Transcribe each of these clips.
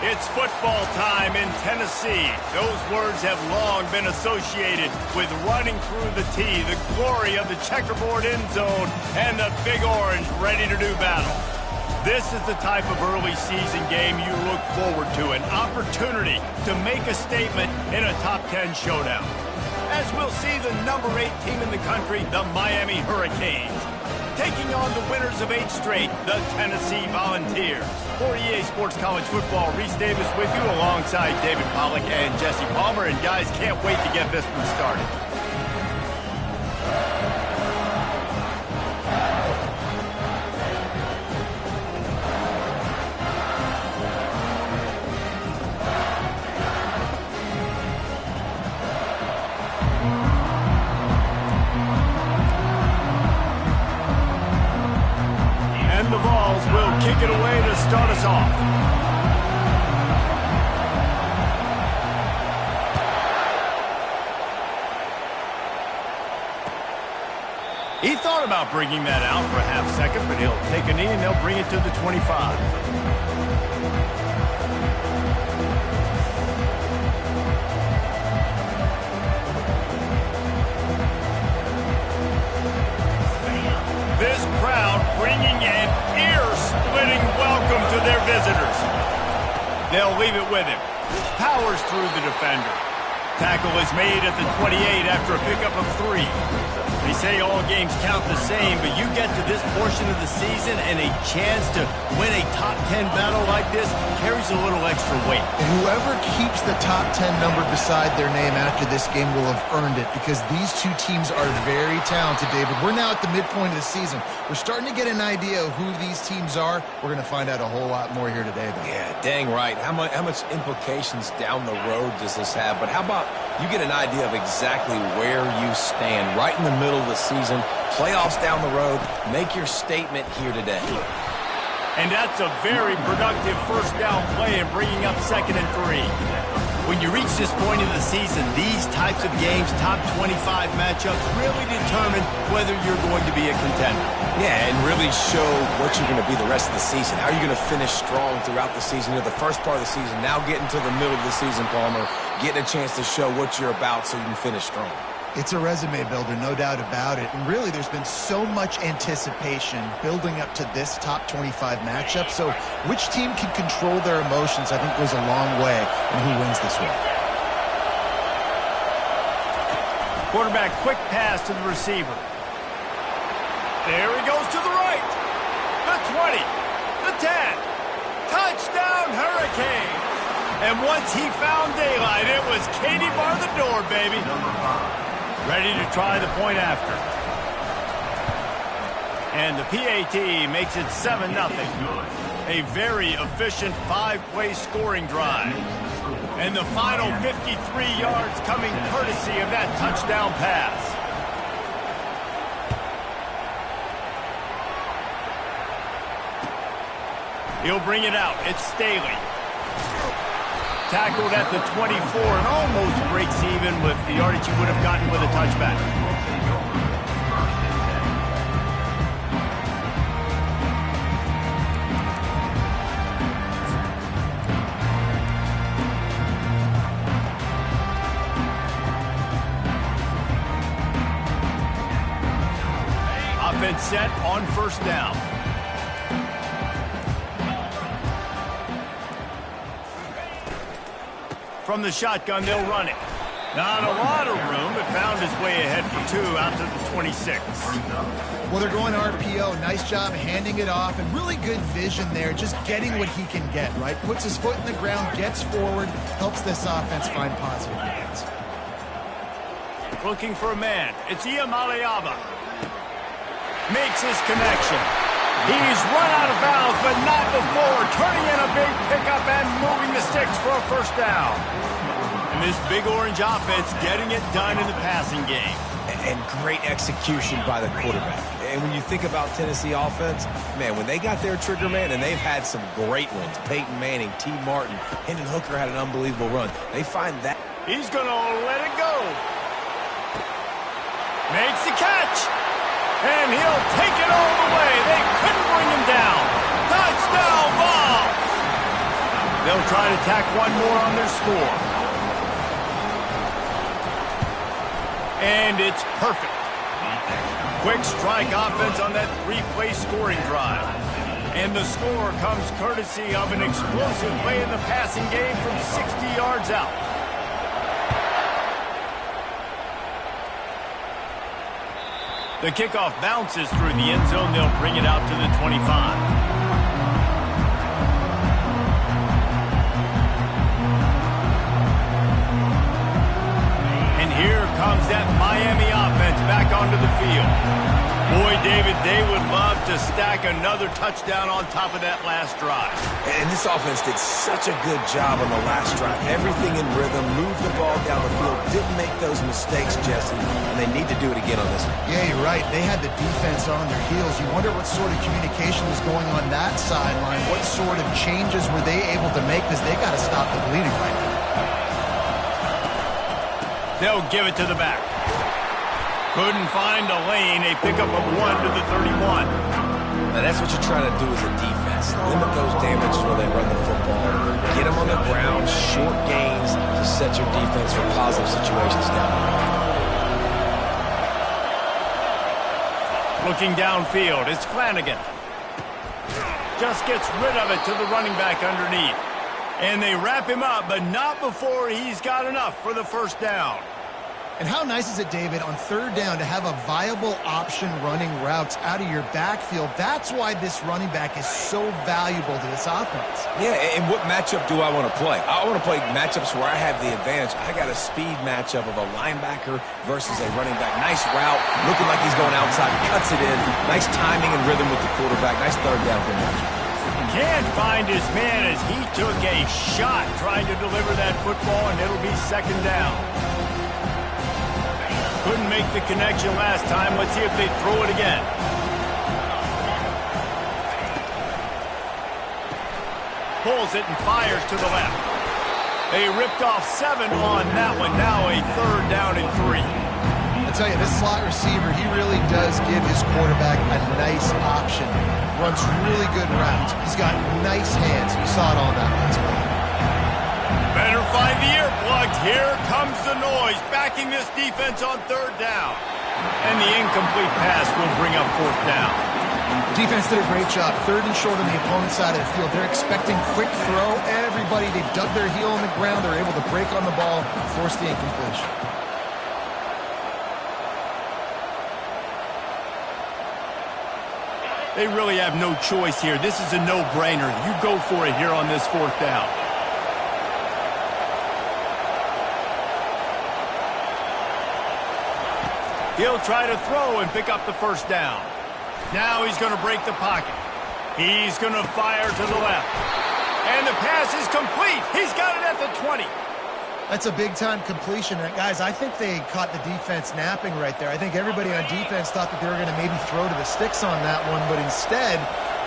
It's football time in Tennessee. Those words have long been associated with running through the tee, the glory of the checkerboard end zone, and the Big Orange ready to do battle. This is the type of early season game you look forward to, an opportunity to make a statement in a top 10 showdown. As we'll see the number 8 team in the country, the Miami Hurricanes, taking on the winners of 8 straight, the Tennessee Volunteers. For EA Sports College Football, Reese Davis with you alongside David Pollack and Jesse Palmer. And guys, can't wait to get this one started. And the Vols will kick it away to start us off. He thought about bringing that out for a half second, but he'll take a knee and they'll bring it to the 25. This crowd bringing an ear-splitting welcome to their visitors. They'll leave it with him. Powers through the defender. Tackle is made at the 28 after a pickup of 3. They say all games count the same, but you get to this portion of the season and a chance to win a top 10 battle like this carries a little extra weight. And whoever keeps the top 10 number beside their name after this game will have earned it, because these two teams are very talented, David. We're now at the midpoint of the season. We're starting to get an idea of who these teams are. We're going to find out a whole lot more here today, though. Yeah, dang right. How much implications down the road does this have? But how about you get an idea of exactly where you stand right in the middle of the season, playoffs down the road, make your statement here today. And that's a very productive first down play and bringing up 2nd and 3. When you reach this point of the season, these types of games, top 25 matchups, really determine whether you're going to be a contender. Yeah, and really show what you're going to be the rest of the season. How are you going to finish strong throughout the season? You know, the first part of the season, now getting to the middle of the season, Palmer, getting a chance to show what you're about so you can finish strong. It's a resume builder, no doubt about it. And really, there's been so much anticipation building up to this top 25 matchup. So which team can control their emotions, I think, goes a long way in who wins this one. Quarterback, quick pass to the receiver. There he goes to the right. The 20, the 10. Touchdown, Hurricane. And once he found daylight, it was Katie bar the door, baby. Ready to try the point after. And the PAT makes it 7-0. A very efficient 5-play scoring drive. And the final 53 yards coming courtesy of that touchdown pass. He'll bring it out. It's Staley. Tackled at the 24 and almost breaks even with the yardage he would have gotten with a touchback. Offense set on first down. From the shotgun, they'll run it. Not a lot of room, but found his way ahead for 2 out to the 26. Well, they're going RPO. Nice job handing it off, and really good vision there, just getting what he can get, right? Puts his foot in the ground, gets forward, helps this offense find positive yards. Looking for a man. It's Iamaleava. Makes his connection. He's run out of bounds, but not before turning in a big pickup and moving the sticks for a first down. And this Big Orange offense getting it done in the passing game. And great execution by the quarterback. And when you think about Tennessee offense, man, when they got their trigger man, and they've had some great ones, Peyton Manning, T. Martin, Hendon Hooker had an unbelievable run. They find that. He's going to let it go. Makes the catch. And he'll take it all the way. They couldn't bring him down. Touchdown, Vols. They'll try to tack one more on their score. And it's perfect. Quick strike offense on that three-play scoring drive. And the score comes courtesy of an explosive play in the passing game from 60 yards out. The kickoff bounces through the end zone. They'll bring it out to the 25. Here comes that Miami offense back onto the field. Boy, David, they would love to stack another touchdown on top of that last drive. And this offense did such a good job on the last drive. Everything in rhythm, moved the ball down the field, didn't make those mistakes, Jesse, and they need to do it again on this one. Yeah, you're right. They had the defense on their heels. You wonder what sort of communication was going on that sideline. What sort of changes were they able to make, because they got to stop the bleeding right now. They'll give it to the back. Couldn't find a lane. A pickup of 1 to the 31. Now that's what you're trying to do as a defense. Limit those damages where they run the football. Get them on the ground, short gains to set your defense for positive situations down the road. Looking downfield, it's Flanagan. Just gets rid of it to the running back underneath. And they wrap him up, but not before he's got enough for the first down. And how nice is it, David, on third down to have a viable option running routes out of your backfield? That's why this running back is so valuable to this offense. Yeah, and what matchup do I want to play? I want to play matchups where I have the advantage. I got a speed matchup of a linebacker versus a running back. Nice route, looking like he's going outside, cuts it in. Nice timing and rhythm with the quarterback. Nice third down for matchup. Can't find his man as he took a shot trying to deliver that football, and it'll be second down. Couldn't make the connection last time. Let's see if they throw it again. Pulls it and fires to the left. They ripped off 7 on that one. Now a third down and 3. I tell you, this slot receiver, he really does give his quarterback a nice option. Runs really good routes. He's got nice hands. You saw it on that last play. Better find the earplugs. Here comes the noise, backing this defense on third down. And the incomplete pass will bring up fourth down. Defense did a great job. Third and short on the opponent's side of the field. They're expecting quick throw. Everybody, they dug their heel on the ground. They're able to break on the ball, force the incompletion. They really have no choice here. This is a no-brainer. You go for it here on this fourth down. He'll try to throw and pick up the first down. Now he's going to break the pocket. He's going to fire to the left. And the pass is complete. He's got it at the 20. That's a big-time completion. And guys, I think they caught the defense napping right there. I think everybody on defense thought that they were going to maybe throw to the sticks on that one, but instead,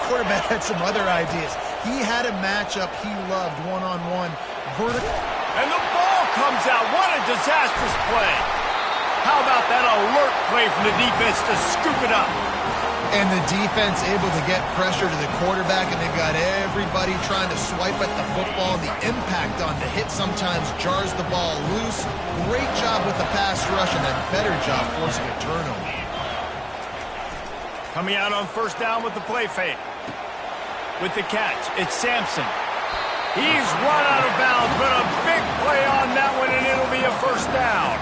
quarterback had some other ideas. He had a matchup he loved, one-on-one, vertical. And the ball comes out. What a disastrous play. How about that alert play from the defense to scoop it up? And the defense able to get pressure to the quarterback, and they've got everybody trying to swipe at the football. The impact on the hit sometimes jars the ball loose. Great job with the pass rush, and a better job forcing a turnover. Coming out on first down with the play fake. With the catch, it's Sampson. He's run out of bounds, but a big play on that one, and it'll be a first down.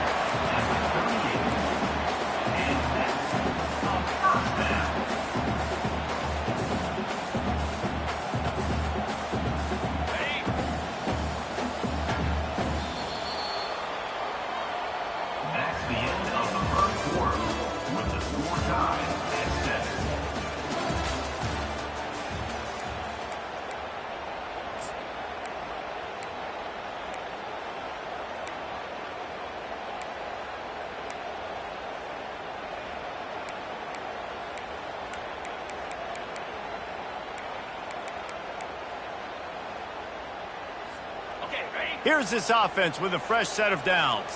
Here's this offense with a fresh set of downs.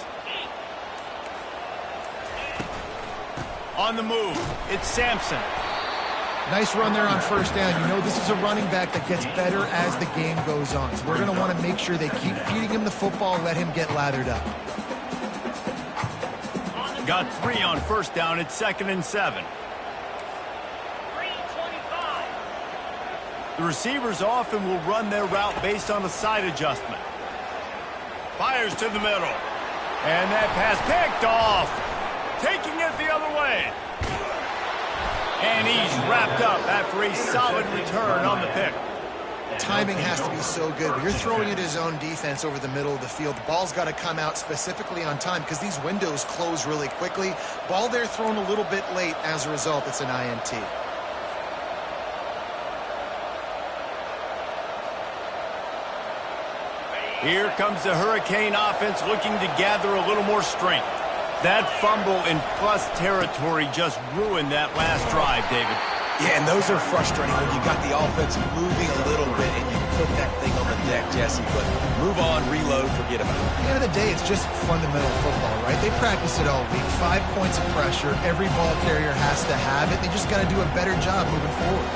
On the move, it's Sampson. Nice run there on first down. You know this is a running back that gets better as the game goes on. So they're going to want to make sure they keep feeding him the football, let him get lathered up. Got 3 on first down. It's 2nd and 7. The receivers often will run their route based on a side adjustment. Fires to the middle. And that pass picked off. Taking it the other way. And he's wrapped up after a solid return on the pick. Timing has to be so good. When you're throwing at his own defense over the middle of the field, the ball's got to come out specifically on time because these windows close really quickly. Ball there thrown a little bit late. As a result, it's an INT. Here comes the Hurricane offense looking to gather a little more strength. That fumble in plus territory just ruined that last drive, David. Yeah, and those are frustrating when you got the offense moving a little bit and you put that thing on the deck, Jesse. But move on, reload, forget about it. At the end of the day, it's just fundamental football, right? They practice it all week. 5 points of pressure. Every ball carrier has to have it. They just got to do a better job moving forward.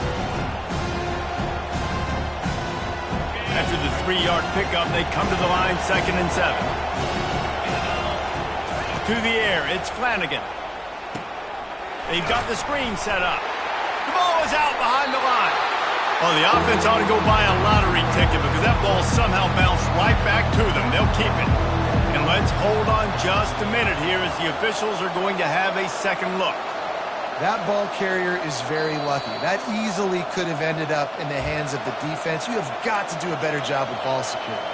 After the 3-yard pickup, they come to the line, 2nd and 7. To the air, it's Flanagan. They've got the screen set up. The ball is out behind the line. Oh, the offense ought to go buy a lottery ticket because that ball somehow bounced right back to them. They'll keep it. And let's hold on just a minute here as the officials are going to have a second look. That ball carrier is very lucky. That easily could have ended up in the hands of the defense. You have got to do a better job with ball security.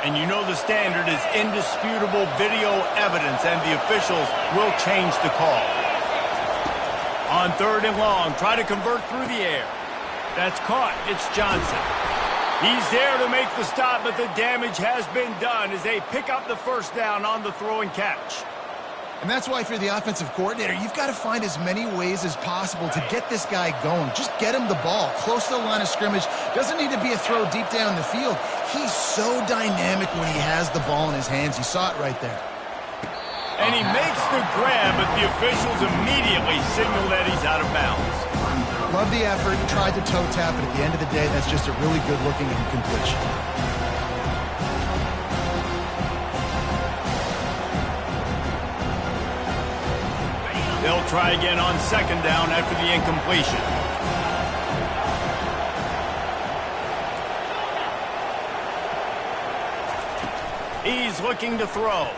And you know the standard is indisputable video evidence, and the officials will change the call. On 3rd and long, try to convert through the air. That's caught. It's Johnson. He's there to make the stop, but the damage has been done as they pick up the first down on the throw and catch. And that's why if you're the offensive coordinator, you've got to find as many ways as possible to get this guy going. Just get him the ball close to the line of scrimmage. Doesn't need to be a throw deep down the field. He's so dynamic when he has the ball in his hands. You saw it right there. And he makes the grab, but the officials immediately signal that he's out of bounds. Love the effort. Tried to toe tap, but at the end of the day, that's just a really good-looking incompletion. They'll try again on 2nd down after the incompletion. He's looking to throw.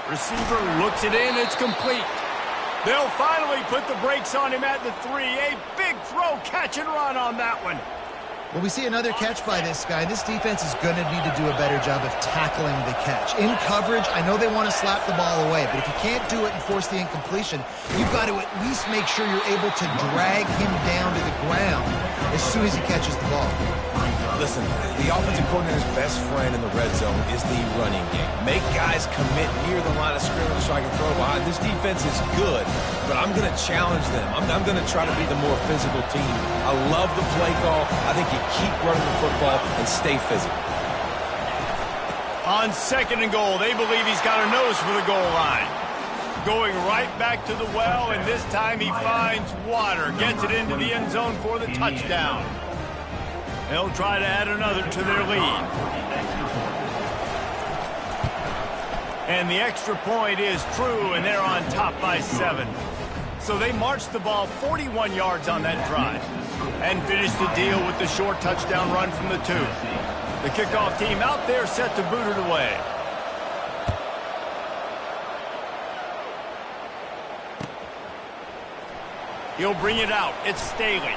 Receiver looks it in. It's complete. They'll finally put the brakes on him at the 3. A big throw, catch and run on that one. Well, we see another catch by this guy. This defense is going to need to do a better job of tackling the catch. In coverage, I know they want to slap the ball away, but if you can't do it and force the incompletion, you've got to at least make sure you're able to drag him down to the ground as soon as he catches the ball. Listen, the offensive coordinator's best friend in the red zone is the running game. Make guys commit near the line of scrimmage so I can throw behind. This defense is good, but I'm going to challenge them. I'm going to try to be the more physical team. I love the play call. I think you keep running the football and stay physical. On 2nd and goal, they believe he's got a nose for the goal line. Going right back to the well, and this time he finds water. Gets it into the end zone for the touchdown. They'll try to add another to their lead. And the extra point is true, and they're on top by 7. So they marched the ball 41 yards on that drive and finished the deal with the short touchdown run from the 2. The kickoff team out there set to boot it away. He'll bring it out. It's Staley.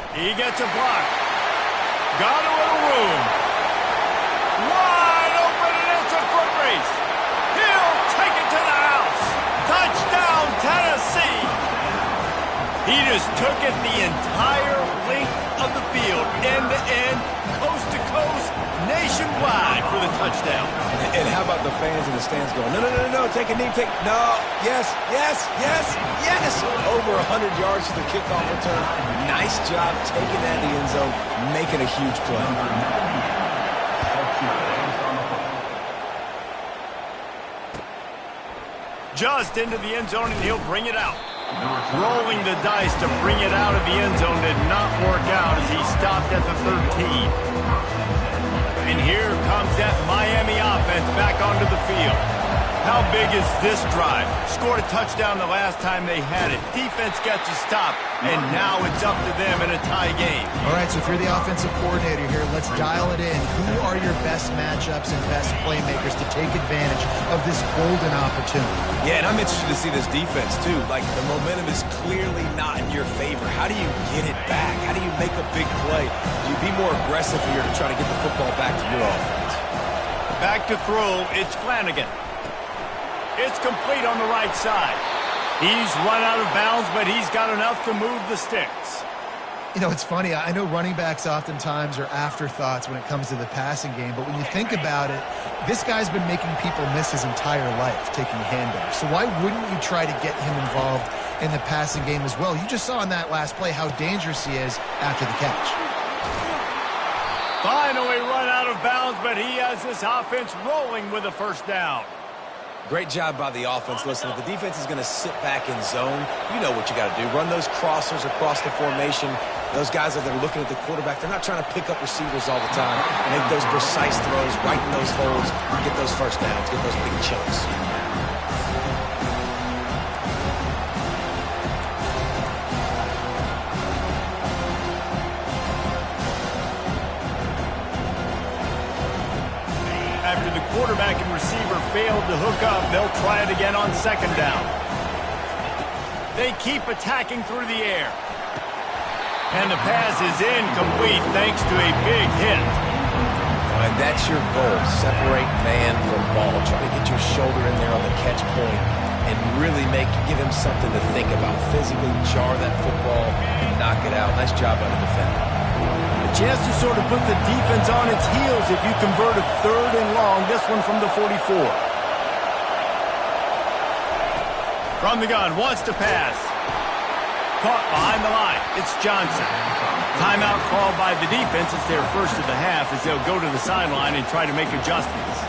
He gets a block. Got a little room. Wide open, and it's a foot race. He'll take it to the house. Touchdown, Tennessee. He just took it the entire length of the field, end to end, coast to coast, nationwide for the touchdown. And how about the fans in the stands going, no, no, no, no, take a knee, no, yes, yes, yes, yes. Over 100 yards to the kickoff return. Nice job taking that in the end zone, making a huge play. just into the end zone, and he'll bring it out. Rolling the dice to bring it out of the end zone did not work out as he stopped at the 13. And here comes that Miami offense back onto the field. How big is this drive? Scored a touchdown the last time they had it. Defense got to stop, and now it's up to them in a tie game. All right, so if you're the offensive coordinator here, let's dial it in. Who are your best matchups and best playmakers to take advantage of this golden opportunity? Yeah, and I'm interested to see this defense, too. Like, the momentum is clearly not in your favor. How do you get it back? How do you make a big play? Do you be more aggressive here to try to get the football back to your offense? Back to throw, it's Flanagan. It's complete on the right side. He's run out of bounds, but he's got enough to move the sticks. You know, it's funny. I know running backs oftentimes are afterthoughts when it comes to the passing game, but when you think about it, this guy's been making people miss his entire life taking handoffs. So why wouldn't you try to get him involved in the passing game as well? You just saw in that last play how dangerous he is after the catch. Finally run out of bounds, but he has this offense rolling with a first down. Great job by the offense. Listen, if the defense is going to sit back in zone, you know what you got to do. Run those crossers across the formation. Those guys that are looking at the quarterback, they're not trying to pick up receivers all the time. Make those precise throws, right in those holes, and get those first downs, get those big chunks. After the quarterback and receiver failed to hook up, they'll try it again on second down. They keep attacking through the air. And the pass is incomplete thanks to a big hit. And that's your goal. Separate man from ball. Try to get your shoulder in there on the catch point and really give him something to think about. Physically jar that football and knock it out. Nice job by the defender. A chance to sort of put the defense on its heels if you convert a third and long. This one from the 44. From the gun, wants to pass. Caught behind the line. It's Johnson. Timeout called by the defense. It's their first of the half as they'll go to the sideline and try to make adjustments.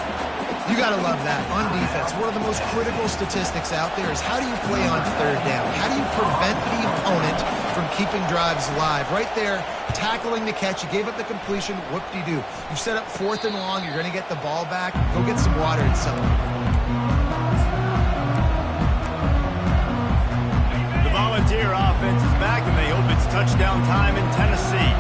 You got to love that. On defense, one of the most critical statistics out there is how do you play on third down? How do you prevent the opponent from keeping drives alive? Right there, tackling the catch. You gave up the completion. What do? You set up fourth and long. You're going to get the ball back. Go get some water and celebrate. The Volunteer offense is back, and they hope it's touchdown time in Tennessee.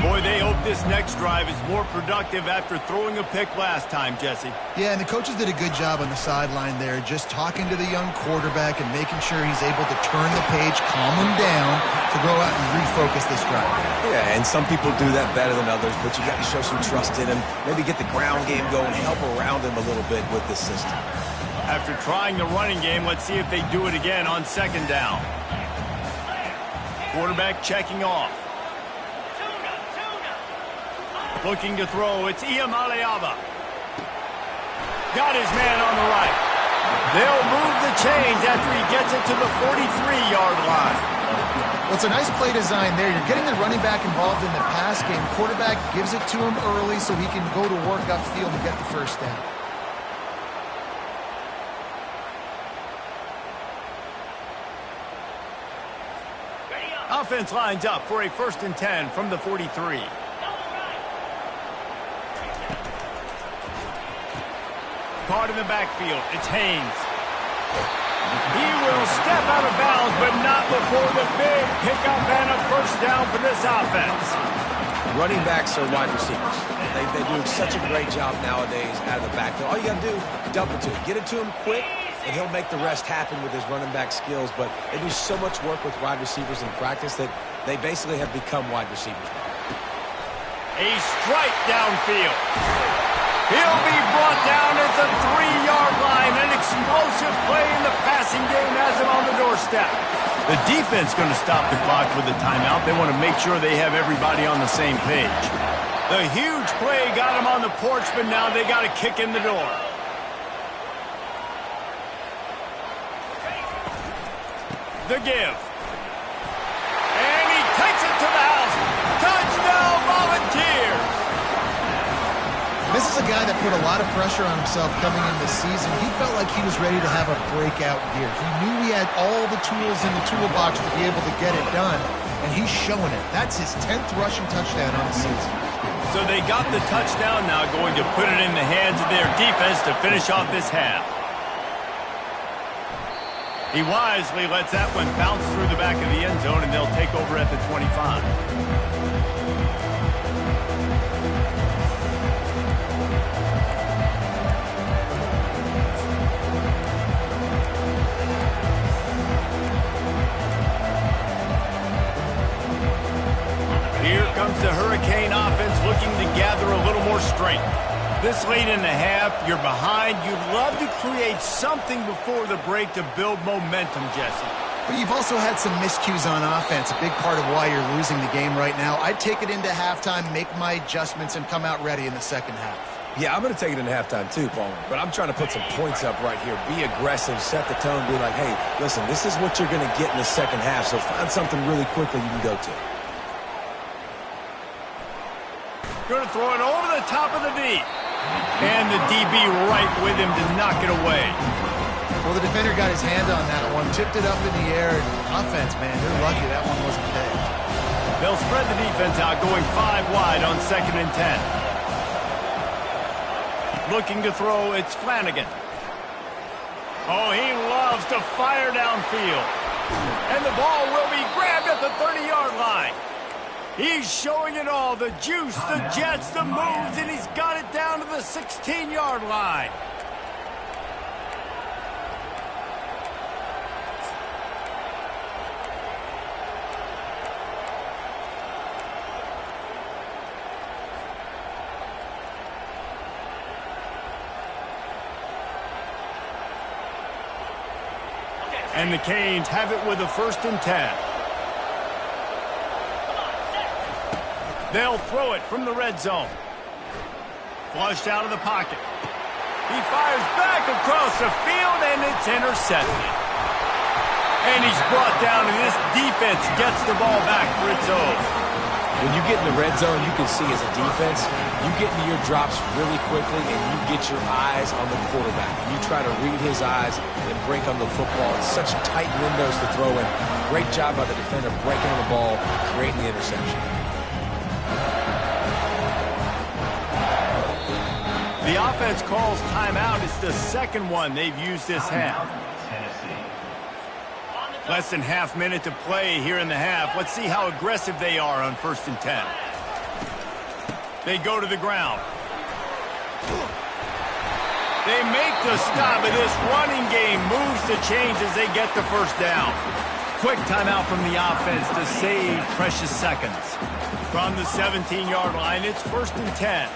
Boy, they hope this next drive is more productive after throwing a pick last time, Jesse. Yeah, and the coaches did a good job on the sideline there, just talking to the young quarterback and making sure he's able to turn the page, calm him down to go out and refocus this drive. Yeah, and some people do that better than others, but you got to show some trust in him. Maybe get the ground game going, help around him a little bit with this system. After trying the running game, let's see if they do it again on second down. Quarterback checking off. Looking to throw, it's Iamaleava. Got his man on the right. They'll move the chains after he gets it to the 43-yard line. Well, it's a nice play design there. You're getting the running back involved in the pass game. Quarterback gives it to him early so he can go to work upfield and get the first down. Offense lines up for a 1st and 10 from the 43. Caught in the backfield. It's Haynes. He will step out of bounds, but not before the big pickup and a first down for this offense. Running backs are wide receivers. They do such a great job nowadays out of the backfield. All you got to do, dump it to him. Get it to him quick, and he'll make the rest happen with his running back skills. But they do so much work with wide receivers in practice that they basically have become wide receivers. A strike downfield. He'll be brought down at the 3-yard line. An explosive play in the passing game has him on the doorstep. The defense going to stop the clock with a timeout. They want to make sure they have everybody on the same page. The huge play got him on the porch, but now they got to kick in the door. The give. And he takes it to the house. Touchdown, Volunteers! This is a guy that put a lot of pressure on himself coming in this season. He felt like he was ready to have a breakout year. He knew he had all the tools in the toolbox to be able to get it done, and he's showing it. That's his 10th rushing touchdown on the season. So they got the touchdown, now going to put it in the hands of their defense to finish off this half. He wisely lets that one bounce through the back of the end zone, and they'll take over at the 25. Here comes the Hurricane offense looking to gather a little more strength. This late in the half, you're behind. You'd love to create something before the break to build momentum, Jesse. But you've also had some miscues on offense, a big part of why you're losing the game right now. I'd take it into halftime, make my adjustments, and come out ready in the second half. Yeah, I'm going to take it into halftime too, Palmer. But I'm trying to put some points up right here. Be aggressive, set the tone, be like, hey, listen, this is what you're going to get in the second half, so find something really quickly you can go to. Going to throw it over the top of the D. And the DB right with him to knock it away. Well, the defender got his hand on that one, tipped it up in the air. Offense, man, they're lucky that one wasn't pegged. They'll spread the defense out, going 5 wide on 2nd and 10. Looking to throw, it's Flanagan. Oh, he loves to fire downfield. And the ball will be grabbed at the 30-yard line. He's showing it all, the juice, the jets, the moves, and he's got it down to the 16-yard line. And the Canes have it with a 1st and 10. They'll throw it from the red zone. Flushed out of the pocket. He fires back across the field, and it's intercepted. And he's brought down, and this defense gets the ball back for its own. When you get in the red zone, you can see as a defense, you get into your drops really quickly, and you get your eyes on the quarterback. You try to read his eyes and break on the football. It's such tight windows to throw in. Great job by the defender breaking on the ball, creating the interception. The offense calls timeout. It's the 2nd one they've used this half. Less than half minute to play here in the half. Let's see how aggressive they are on 1st and 10. They go to the ground. They make the stop, and this running game moves the chains as they get the 1st down. Quick timeout from the offense to save precious seconds. From the 17-yard line, it's 1st and 10.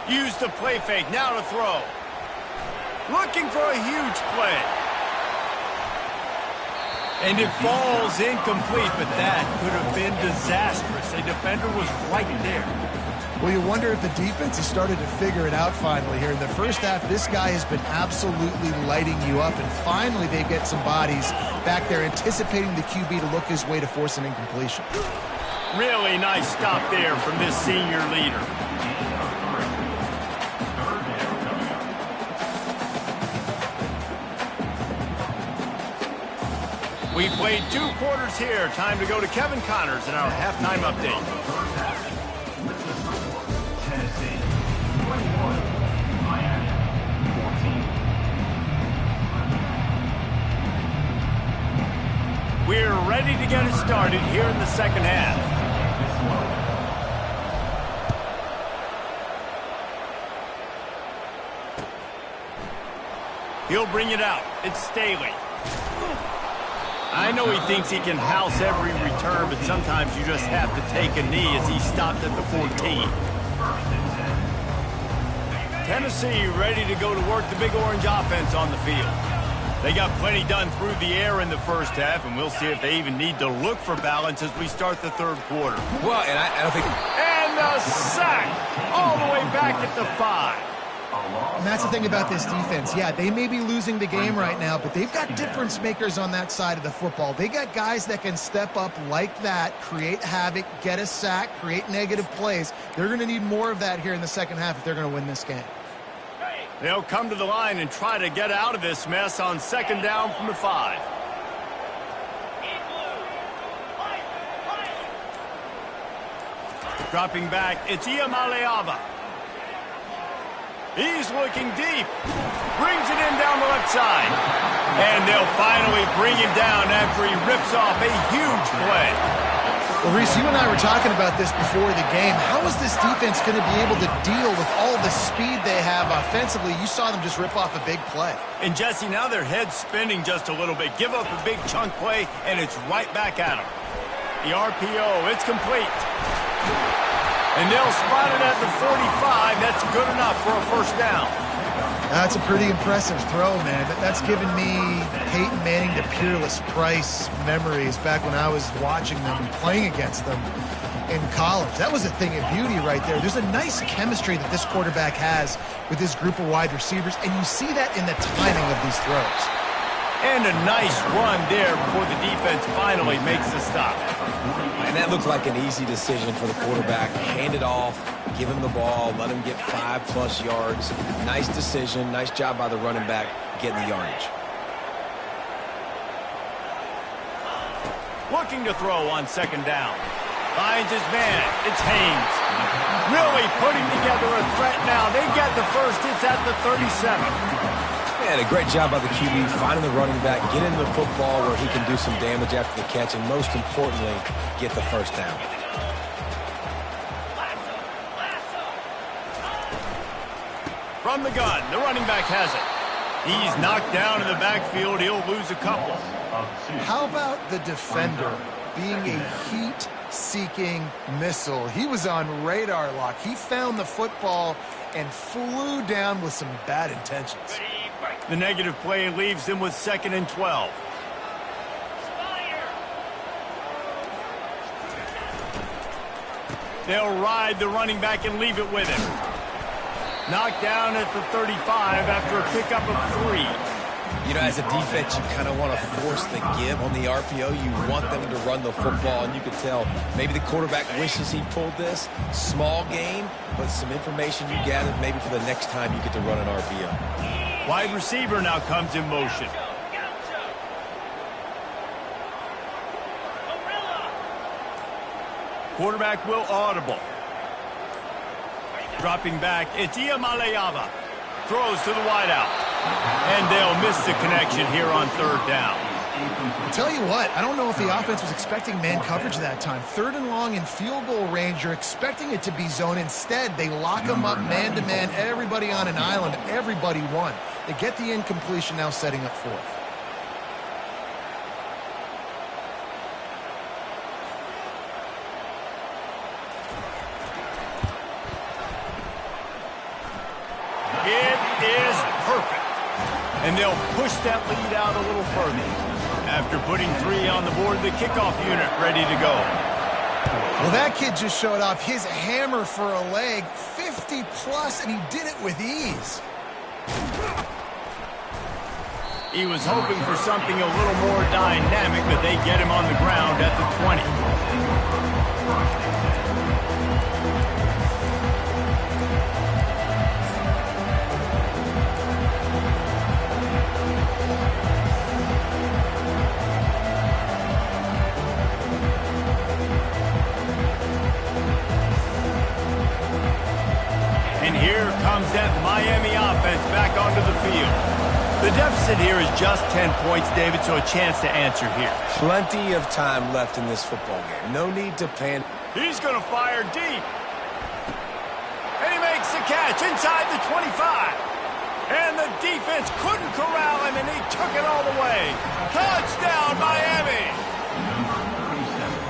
Use the play fake, now to throw. Looking for a huge play. And it falls incomplete, but that could have been disastrous. A defender was right there. Well, you wonder if the defense has started to figure it out finally here. In the first half, this guy has been absolutely lighting you up, and finally they get some bodies back there anticipating the QB to look his way to force an incompletion. Really nice stop there from this senior leader. We played 2 quarters here. Time to go to Kevin Connors in our halftime update. We're ready to get it started here in the second half. He'll bring it out. It's Staley. I know he thinks he can house every return, but sometimes you just have to take a knee as he stopped at the 14. Tennessee ready to go to work the Big Orange offense on the field. They got plenty done through the air in the first half, and we'll see if they even need to look for balance as we start the 3rd quarter. Well, and I don't think... And the sack all the way back at the 5. And that's the thing about this defense. Yeah, they may be losing the game right now, but they've got difference makers on that side of the football. They got guys that can step up like that, create havoc, get a sack, create negative plays. They're going to need more of that here in the second half if they're going to win this game. They'll come to the line and try to get out of this mess on second down from the 5. Dropping back, it's Iamaleava. He's looking deep. Brings it in down the left side. And they'll finally bring him down after he rips off a huge play. Well, Reese, you and I were talking about this before the game. How is this defense going to be able to deal with all the speed they have offensively? You saw them just rip off a big play. And, Jesse, now their head's spinning just a little bit. Give up a big chunk play, and it's right back at them. The RPO, it's complete. And they'll spot it at the 45. That's good enough for a first down. That's a pretty impressive throw, man. That's given me Peyton Manning to Peerless Price memories back when I was watching them and playing against them in college. That was a thing of beauty right there. There's a nice chemistry that this quarterback has with this group of wide receivers, and you see that in the timing of these throws. And a nice run there before the defense finally makes the stop. And that looked like an easy decision for the quarterback. Hand it off, give him the ball, let him get 5+ yards. Nice decision. Nice job by the running back getting the yardage. Looking to throw on second down. Finds his man. It's Haynes. Really putting together a threat now. They get the first. It's at the 37. And a great job by the QB finding the running back, getting the football where he can do some damage after the catch, and most importantly, get the first down. From the gun, the running back has it. He's knocked down in the backfield. He'll lose a couple. How about the defender being a heat-seeking missile? He was on radar lock. He found the football and flew down with some bad intentions. The negative play leaves him with 2nd and 12. They'll ride the running back and leave it with him. Knocked down at the 35 after a pickup of 3. You know, as a defense, you kind of want to force the give on the RPO. You want them to run the football, and you could tell maybe the quarterback wishes he pulled this. Small gain, but some information you gathered maybe for the next time you get to run an RPO. Wide receiver now comes in motion. Quarterback will audible. Dropping back, it's Iamaleava. Throws to the wideout. And they'll miss the connection here on third down. I'll tell you what, I don't know if the offense was expecting man coverage that time. 3rd and long in field goal range, you're expecting it to be zone. Instead, they lock them up man-to-man, everybody on an island, everybody won. They get the incompletion, now setting up 4th. It is perfect. And they'll push that lead out a little further. After putting 3 on the board, the kickoff unit ready to go. Well, that kid just showed off his hammer for a leg, 50+, and he did it with ease. He was hoping for something a little more dynamic, but they get him on the ground at the 20. And here comes that Miami offense back onto the field. The deficit here is just 10 points, David, so a chance to answer here. Plenty of time left in this football game. No need to panic. He's going to fire deep. And he makes the catch inside the 25. And the defense couldn't corral him, and he took it all the way. Touchdown, Miami!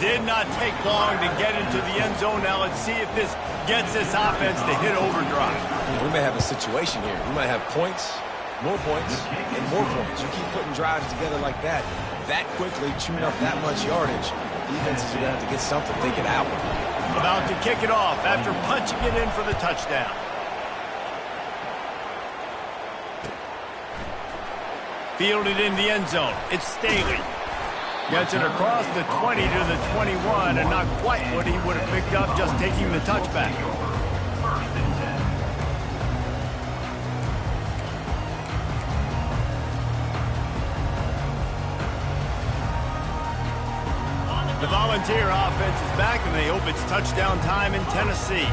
Did not take long to get into the end zone. Now let's see if this gets this offense to hit overdrive. We may have a situation here. We might have points, more points, and more points. You keep putting drives together like that quickly, chewing up that much yardage, defenses are going to have to get something, think it out. About to kick it off after punching it in for the touchdown. Fielded in the end zone. It's Staley. Gets it across the 20 to the 21, and not quite what he would have picked up just taking the touchback. The Volunteer offense is back, and they hope it's touchdown time in Tennessee.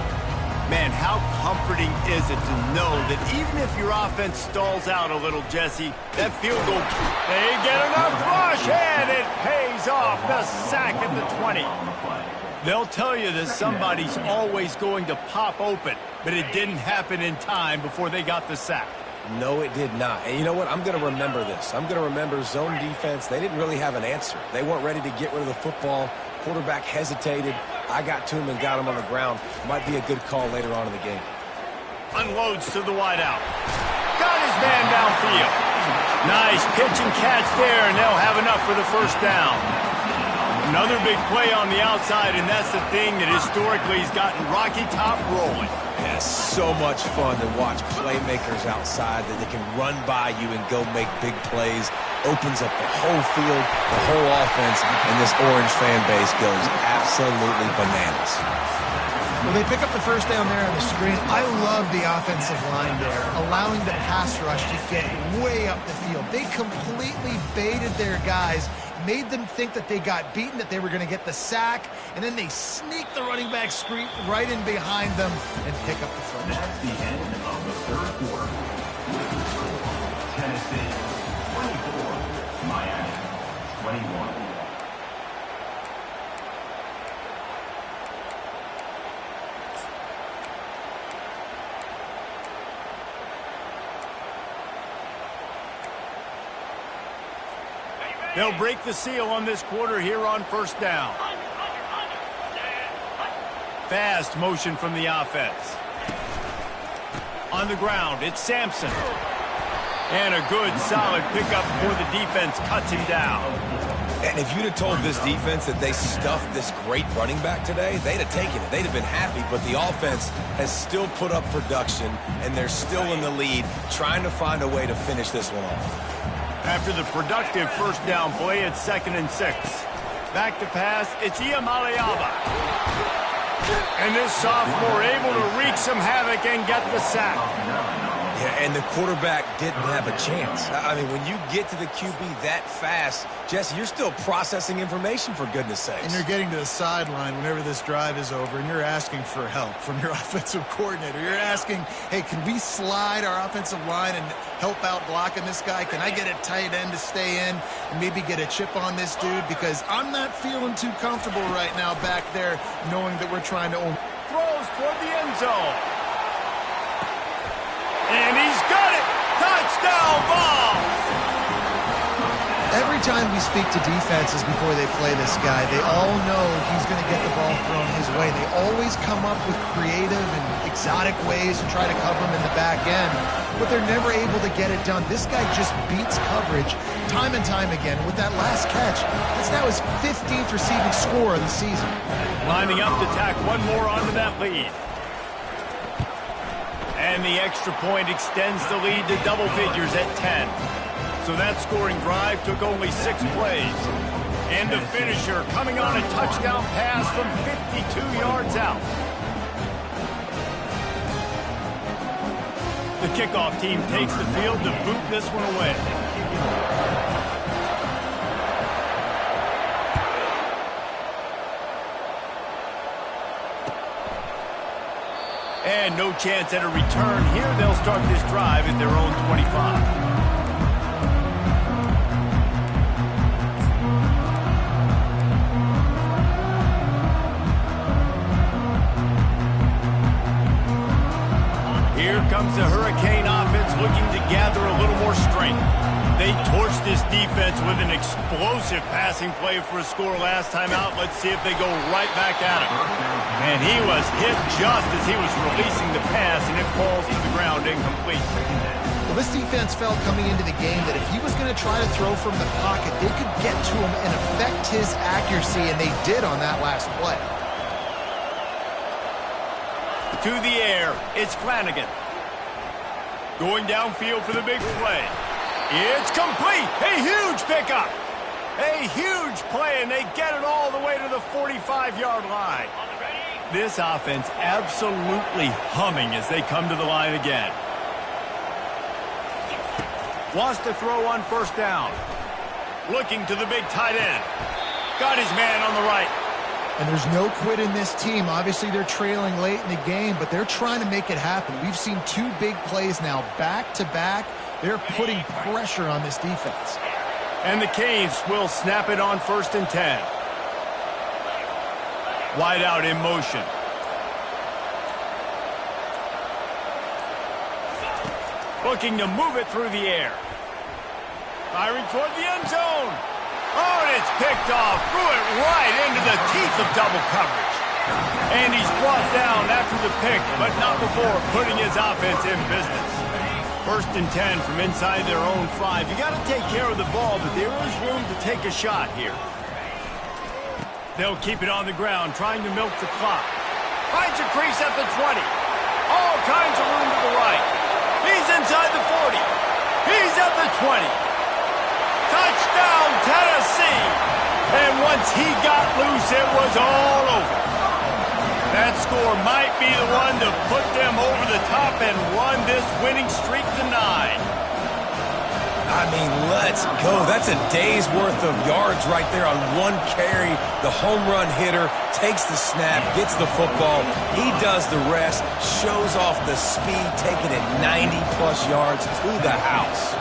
Man, how comforting is it to know that even if your offense stalls out a little, Jesse, that field goal, they get enough rush, and it pays off. The sack at the 20. They'll tell you that somebody's always going to pop open, but it didn't happen in time before they got the sack. No, it did not. And you know what? I'm going to remember this. I'm going to remember zone defense. They didn't really have an answer. They weren't ready to get rid of the football. Quarterback hesitated. I got to him and got him on the ground. Might be a good call later on in the game. Unloads to the wideout. Got his man downfield. Nice pitch and catch there, and they'll have enough for the first down. Another big play on the outside, and that's the thing that historically has gotten Rocky Top rolling. Yeah, so much fun to watch playmakers outside that they can run by you and go make big plays. Opens up the whole field, the whole offense, and this Orange fan base goes absolutely bananas. Well, they pick up the first down there on the screen. I love the offensive line there, allowing the pass rush to get way up the field. They completely baited their guys, made them think that they got beaten, that they were going to get the sack, and then they sneak the running back screen right in behind them and pick up the first. That's the end of the third quarter. Tennessee 24, Miami 21. They'll break the seal on this quarter here on first down. Fast motion from the offense. On the ground, it's Sampson. And a good, solid pickup before the defense cuts him down. And if you'd have told this defense that they stuffed this great running back today, they'd have taken it. They'd have been happy, but the offense has still put up production, and they're still in the lead, trying to find a way to finish this one off. After the productive first down play, it's 2nd and 6. Back to pass, it's Iamaleava. And this sophomore able to wreak some havoc and get the sack. Yeah, and the quarterback didn't have a chance. I mean, when you get to the QB that fast, Jesse, you're still processing information, for goodness sakes. And you're getting to the sideline whenever this drive is over, and you're asking for help from your offensive coordinator. You're asking, hey, can we slide our offensive line and help out blocking this guy? Can I get a tight end to stay in and maybe get a chip on this dude? Because I'm not feeling too comfortable right now back there knowing that we're trying to... Throws toward the end zone. And he's got it! Touchdown ball! Every time we speak to defenses before they play this guy, they all know he's going to get the ball thrown his way. They always come up with creative and exotic ways to try to cover him in the back end, but they're never able to get it done. This guy just beats coverage time and time again. With that last catch, that's now his 15th receiving score of the season. Lining up to tack one more onto that lead. And the extra point extends the lead to double figures at 10. So that scoring drive took only 6 plays. And the finisher coming on a touchdown pass from 52 yards out. The kickoff team takes the field to boot this one away. And no chance at a return here. They'll start this drive at their own 25. Here comes the Hurricane offense looking to gather a little more strength. They torched this defense with an explosive passing play for a score last time out. Let's see if they go right back at him. And he was hit just as he was releasing the pass, and it falls to the ground incomplete. Well, this defense felt coming into the game that if he was going to try to throw from the pocket, they could get to him and affect his accuracy, and they did on that last play. To the air, it's Flanagan. Going downfield for the big play. It's complete. A huge pickup. A huge play, and they get it all the way to the 45-yard line. This offense absolutely humming as they come to the line again. Wants to throw on first down. Looking to the big tight end. Got his man on the right. And there's no quit in this team. Obviously, they're trailing late in the game, but they're trying to make it happen. We've seen two big plays now, back-to-back. They're putting pressure on this defense. And the Canes will snap it on 1st and 10. Wide out in motion. Looking to move it through the air. Firing toward the end zone. Oh, and it's picked off. Threw it right into the teeth of double coverage. And he's brought down after the pick, but not before putting his offense in business. 1st and 10 from inside their own 5. You got to take care of the ball, but there is room to take a shot here. They'll keep it on the ground, trying to milk the clock. Finds a crease at the 20. All kinds of room to the right. He's inside the 40. He's at the 20. Touchdown, Tennessee! And once he got loose, it was all over. That score might be the one to put them over the top and run this winning streak to 9. I mean, let's go. That's a day's worth of yards right there on one carry. The home run hitter takes the snap, gets the football. He does the rest, shows off the speed, taking it 90-plus yards to the house.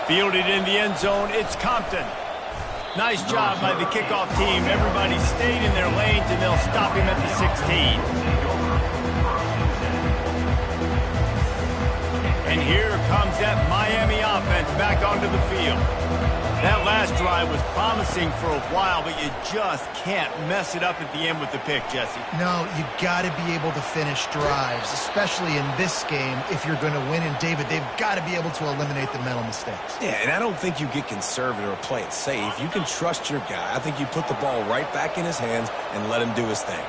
Fielded in the end zone, it's Compton. Nice job by the kickoff team. Everybody stayed in their lanes, and they'll stop him at the 16. And here comes that Miami offense back onto the field. That last drive was promising for a while, but you just can't mess it up at the end with the pick, Jesse. No, you got to be able to finish drives, especially in this game if you're going to win. And, David, they've got to be able to eliminate the mental mistakes. Yeah, and I don't think you get conservative or play it safe. You can trust your guy. I think you put the ball right back in his hands and let him do his thing.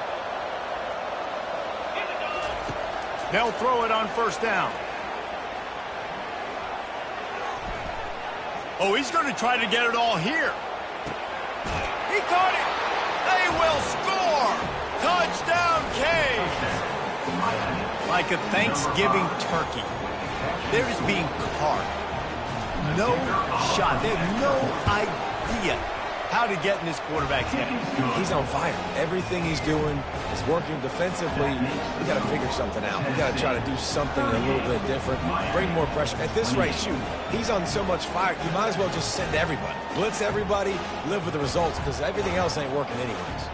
They'll throw it on first down. Oh, he's going to try to get it all here. He caught it. They will score. Touchdown, Canes. Like a Thanksgiving turkey. They're just being carved. No shot. They have no idea how to get in this quarterback's head. He's on fire. Everything he's doing is working defensively. We got to figure something out. We got to try to do something a little bit different. Bring more pressure. At this rate, shoot, he's on so much fire, you might as well just send everybody. Blitz everybody, live with the results, because everything else ain't working anyways.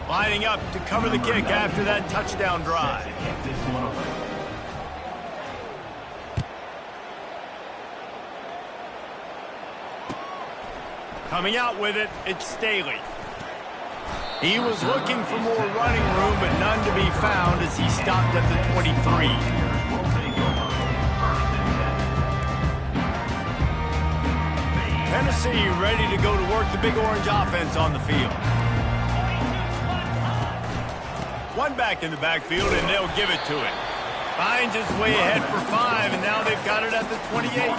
Lining up to cover the kick after that touchdown drive. Coming out with it, it's Staley. He was looking for more running room, but none to be found as he stopped at the 23. Tennessee ready to go to work the Big Orange offense on the field. One back in the backfield, and they'll give it to him. Finds his way ahead for 5, and now they've got it at the 28.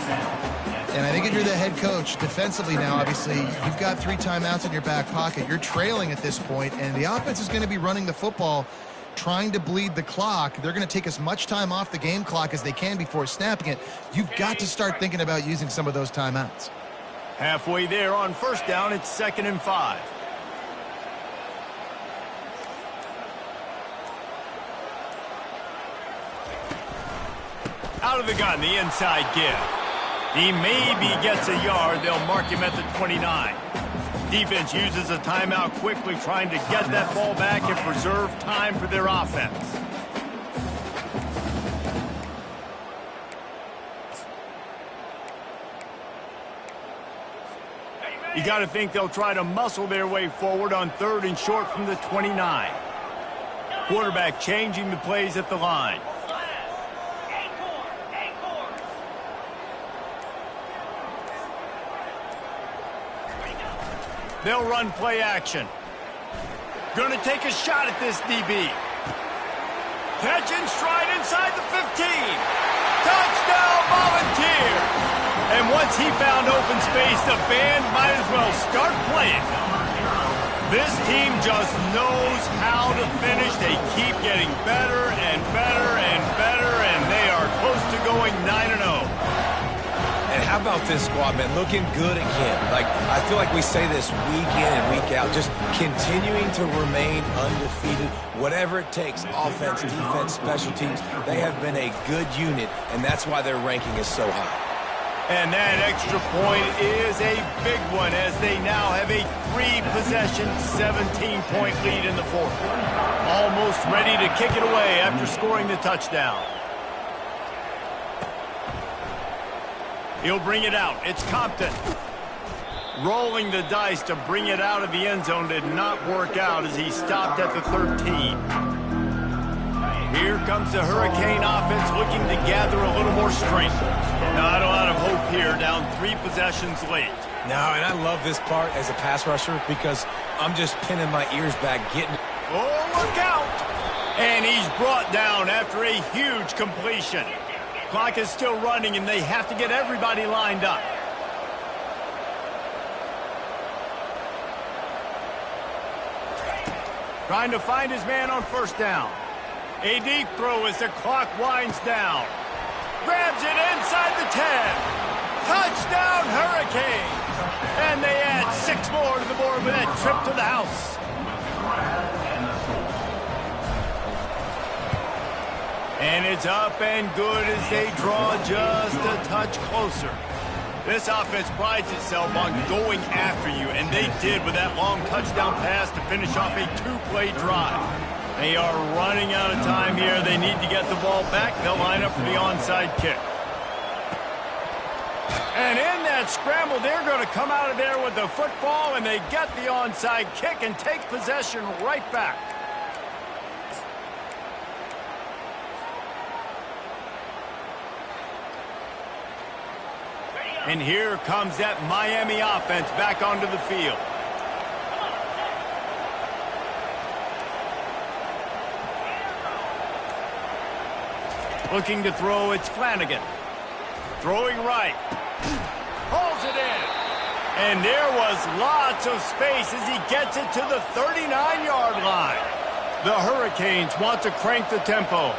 And I think if you're the head coach, defensively now, obviously, you've got 3 timeouts in your back pocket. You're trailing at this point, and the offense is going to be running the football, trying to bleed the clock. They're going to take as much time off the game clock as they can before snapping it. You've got to start thinking about using some of those timeouts. Halfway there on first down, it's 2nd and 5. Out of the gun, the inside give. He maybe gets a yard. They'll mark him at the 29. Defense uses a timeout quickly, trying to get that ball back and preserve time for their offense. You got to think they'll try to muscle their way forward on 3rd and short from the 29. Quarterback changing the plays at the line. They'll run play action. Gonna take a shot at this DB. Catch in stride inside the 15. Touchdown, Volunteers! And once he found open space, the band might as well start playing. This team just knows how to finish. They keep getting better and better and better, and they are close to going 9-0. And how about this squad, man? Looking good again. Like, I feel like we say this week in and week out, just continuing to remain undefeated, whatever it takes, offense, defense, special teams. They have been a good unit, and that's why their ranking is so high. And that extra point is a big one as they now have a 3-possession, 17-point lead in the fourth. Almost ready to kick it away after scoring the touchdown. He'll bring it out. It's Compton. Rolling the dice to bring it out of the end zone did not work out as he stopped at the 13. Here comes the Hurricane offense looking to gather a little more strength. Not a lot of hope here, down 3 possessions late. No, and I love this part as a pass rusher because I'm just pinning my ears back, getting... Oh, look out! And he's brought down after a huge completion. Clock is still running, and they have to get everybody lined up. Trying to find his man on first down. A deep throw as the clock winds down. Grabs it inside the 10. Touchdown, Hurricane! And they add 6 more to the board with that trip to the house. And it's up and good as they draw just a touch closer. This offense prides itself on going after you, and they did with that long touchdown pass to finish off a 2-play drive. They are running out of time here. They need to get the ball back. They'll line up for the onside kick. And in that scramble, they're going to come out of there with the football, and they get the onside kick and take possession right back. And here comes that Miami offense back onto the field. Looking to throw, it's Flanagan. Throwing right. Pulls it in. And there was lots of space as he gets it to the 39-yard line. The Hurricanes want to crank the tempo.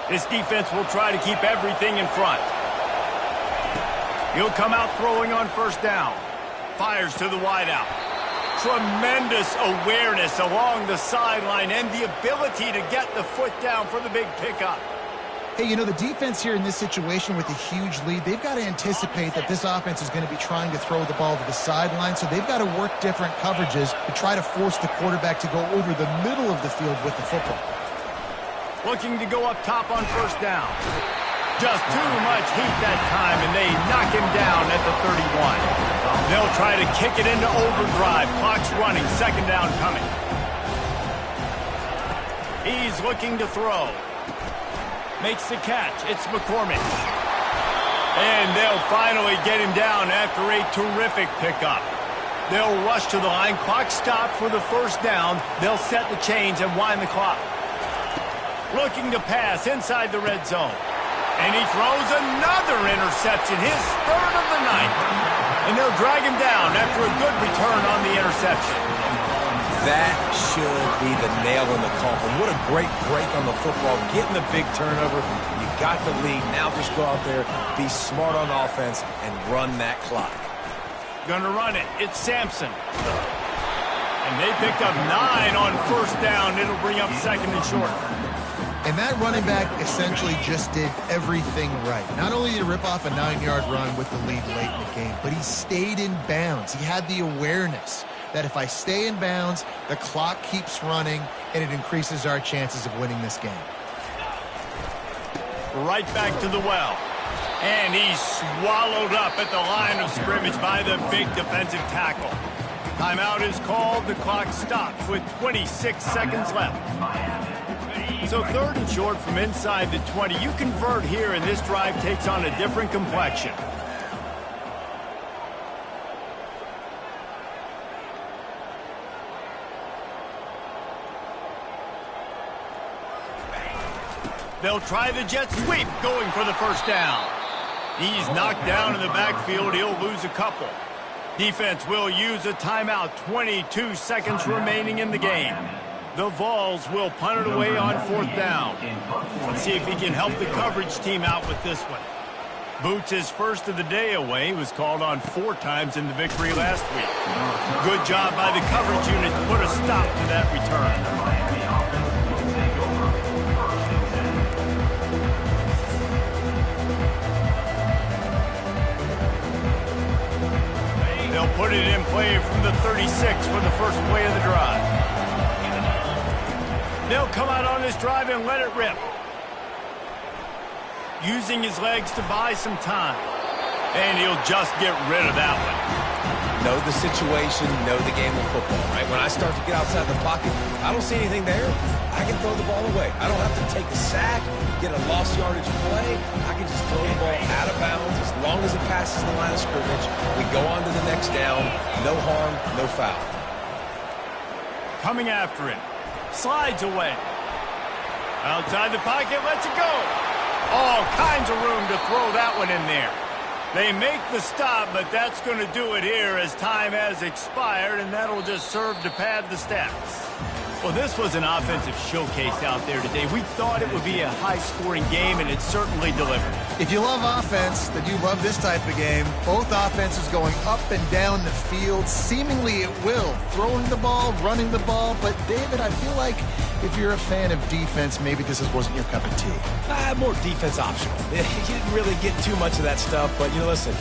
This defense will try to keep everything in front. He'll come out throwing on first down. Fires to the wideout. Tremendous awareness along the sideline and the ability to get the foot down for the big pickup. Hey, you know, the defense here in this situation with a huge lead, they've got to anticipate that this offense is going to be trying to throw the ball to the sideline, so they've got to work different coverages to try to force the quarterback to go over the middle of the field with the football. Looking to go up top on first down. Just too much heat that time, and they knock him down at the 31. They'll try to kick it into overdrive. Clock's running. Second down coming. He's looking to throw. Makes the catch. It's McCormick. And they'll finally get him down after a terrific pickup. They'll rush to the line. Clock stopped for the first down. They'll set the chains and wind the clock. Looking to pass inside the red zone. And he throws another interception, his third of the night. And they'll drag him down after a good return on the interception. That should be the nail in the coffin. What a great break on the football. Getting the big turnover. You got the lead. Now just go out there, be smart on offense, and run that clock. Gonna run it. It's Sampson. And they picked up 9 on first down. It'll bring up second and short. And that running back essentially just did everything right. Not only did he rip off a 9-yard run with the lead late in the game, but he stayed in bounds. He had the awareness that if I stay in bounds, the clock keeps running, and it increases our chances of winning this game. Right back to the well. And he's swallowed up at the line of scrimmage by the big defensive tackle. Timeout is called. The clock stops with 26 seconds left. So third and short from inside the 20. You convert here, and this drive takes on a different complexion. They'll try the jet sweep, going for the first down. He's knocked down in the backfield. He'll lose a couple. Defense will use a timeout. 22 seconds remaining in the game. The Vols will punt it away on 4th down. Let's see if he can help the coverage team out with this one. Boots, his first of the day away, he was called on 4 times in the victory last week. Good job by the coverage unit to put a stop to that return. They'll put it in play from the 36 for the first play of the drive. They'll come out on this drive and let it rip. Using his legs to buy some time. And he'll just get rid of that one. Know the situation, know the game of football, right? When I start to get outside the pocket, I don't see anything there. I can throw the ball away. I don't have to take a sack, get a lost yardage play. I can just throw the ball out of bounds. As long as it passes the line of scrimmage, we go on to the next down. No harm, no foul. Coming after him. Slides away. Outside the pocket, lets it go. All kinds of room to throw that one in there. They make the stop, but that's going to do it here as time has expired, and that'll just serve to pad the stats. Well, this was an offensive showcase out there today. We thought it would be a high-scoring game, and it certainly delivered. If you love offense, then you love this type of game. Both offenses going up and down the field, seemingly at will. Throwing the ball, running the ball. But, David, I feel like if you're a fan of defense, maybe this wasn't your cup of tea. More defense optional. You didn't really get too much of that stuff, but, listen,